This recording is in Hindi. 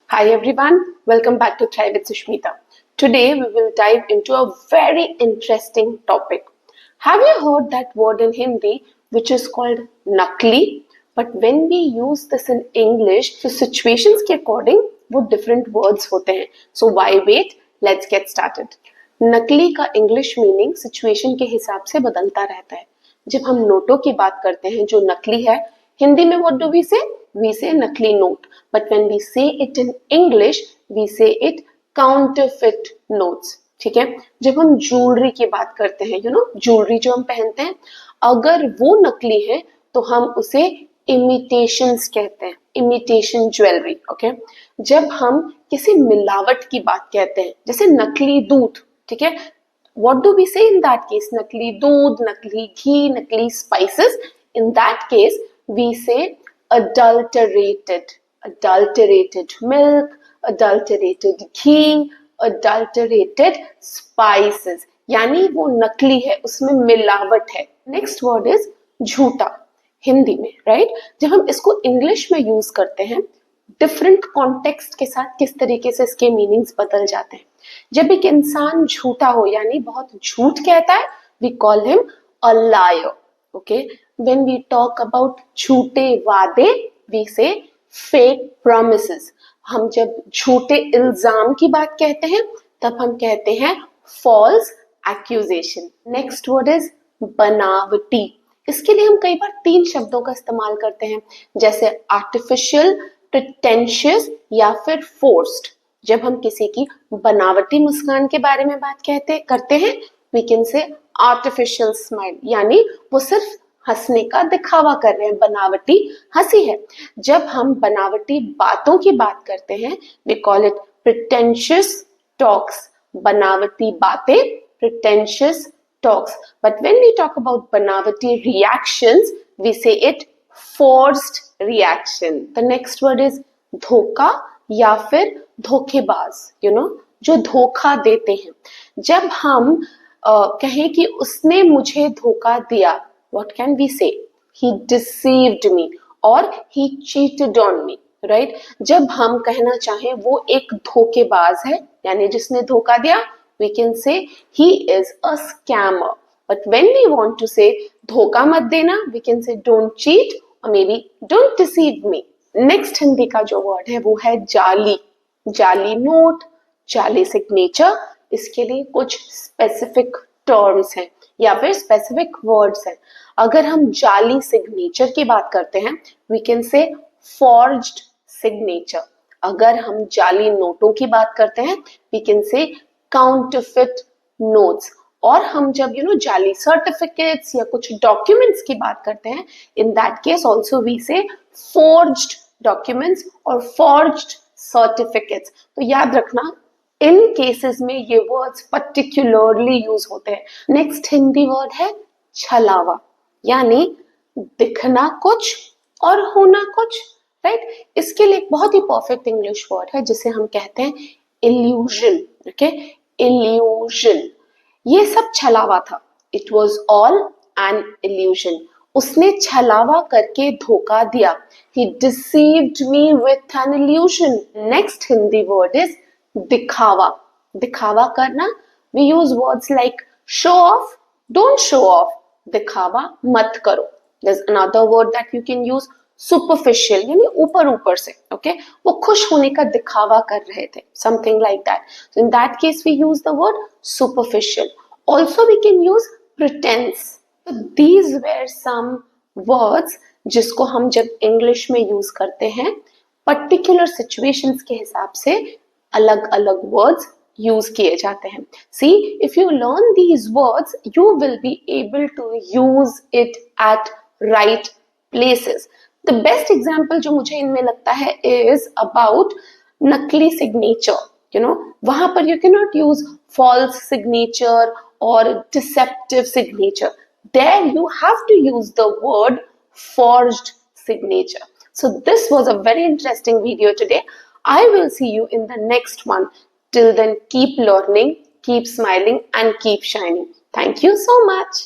Hi everyone, welcome back to Thrive with Sushmita. Today we will dive into a very interesting topic. Have you heard that word in Hindi which is called nakli? But when we use this in English, so situations के according वो different words होते हैं. So why wait? Let's get started. नकली का इंग्लिश मीनिंग सिचुएशन के हिसाब से बदलता रहता है. जब हम नोटों की बात करते हैं जो नकली है, हिंदी में what do we say? We say नकली note. But when we say it in English, we say it counterfeit notes. ठीक है. जब हम ज्वेलरी की बात करते हैं, ज्वेलरी जो हम पहनते हैं, अगर वो नकली है तो हम उसे इमिटेशंस कहते हैं, इमिटेशन ज्वेलरी. ओके. जब हम किसी मिलावट की बात कहते हैं, जैसे नकली दूध, ठीक है, what do we say in that case? नकली दूध, नकली घी, नकली spices. In that case, we say adulterated milk, adulterated ghee, adulterated spices. यानी वो नकली है, उसमें मिलावट है. नेक्स्ट वर्ड इज झूठा हिंदी में, राइट. जब हम इसको इंग्लिश में यूज करते हैं, डिफरेंट कॉन्टेक्स्ट के साथ किस तरीके से इसके मीनिंग्स बदल जाते हैं. जब एक इंसान झूठा हो यानी बहुत झूठ कहता है, we call him a liar. Okay. When we talk about झूठे वादे, वी से फेक प्रॉमिसेस. हम जब झूठे इल्जाम की बात कहते हैं, तब हम कहते हैं false accusation. Next word is बनावटी. इसके लिए हम कई बार 3 शब्दों का इस्तेमाल करते हैं, जैसे आर्टिफिशियल, प्रिटेंशियस या फिर फोर्स्ड. जब हम किसी की बनावटी मुस्कान के बारे में बात करते हैं, we can say artificial smile, यानी वो सिर्फ हंसने का दिखावा कर रहे हैं, बनावटी हंसी है. जब हम बनावटी बातों की बात करते हैं, we call it pretentious talks. बनावटी बातें, pretentious talks. But when we talk about banavati reactions, we say it forced reaction. The next word is धोखा या फिर धोखेबाज, जो धोखा देते हैं. जब हम कहें कि उसने मुझे धोखा दिया, what can we say? He deceived me or he cheated on me, right? जब हम कहना चाहें वो एक धोखेबाज है, यानी जिसने धोखा दिया, we can say he is a scammer. But when we want to say धोखा मत देना, we can say don't cheat or maybe don't deceive me. Next Hindi का जो वर्ड है वो है जाली. जाली नोट, जाली सिग्नेचर. इसके लिए कुछ स्पेसिफिक टर्म्स हैं या फिर स्पेसिफिक वर्ड्स हैं. अगर हम जाली सिग्नेचर की बात करते हैं, we can say forged signature. अगर हम जाली नोटों की बात करते हैं, we can say counterfeit notes. और हम जब जाली सर्टिफिकेट्स या कुछ डॉक्यूमेंट्स की बात करते हैं, in that case also we say forged documents और फोर्ज्ड सर्टिफिकेट्स. तो याद रखना, इन केसेस में ये वर्ड्स पर्टिकुलरली यूज होते हैं. नेक्स्ट हिंदी वर्ड है छलावा, यानी दिखना कुछ और होना कुछ, राइट. इसके लिए एक बहुत ही परफेक्ट इंग्लिश वर्ड है जिसे हम कहते हैं इल्यूजन. Okay, illusion. ये सब छलावा था. It was all an illusion. उसने छलावा करके धोखा दिया. He deceived me with an illusion. Next Hindi word is दिखावा. दिखावा करना. We use words like show off. Don't show off. दिखावा मत करो. There's another word that you can use, superficial, यानी ऊपर ऊपर से. ओके, वो खुश होने का दिखावा कर रहे थे, something like that. So in that case we use the word superficial. Also we can use pretence. These were some words जिसको हम जब इंग्लिश में यूज करते हैं, पर्टिकुलर सिचुएशंस के हिसाब से अलग अलग वर्ड्स यूज किए जाते हैं. See, if you learn these words, you will be able to use it at right places. The best example जो मुझे इनमें लगता है is about नकली signature. वहां पर you cannot use false signature or deceptive signature. There you have to use the word forged signature. So this was a very interesting video today. I will see you in the next one. Till then, keep learning, keep smiling and keep shining. Thank you so much.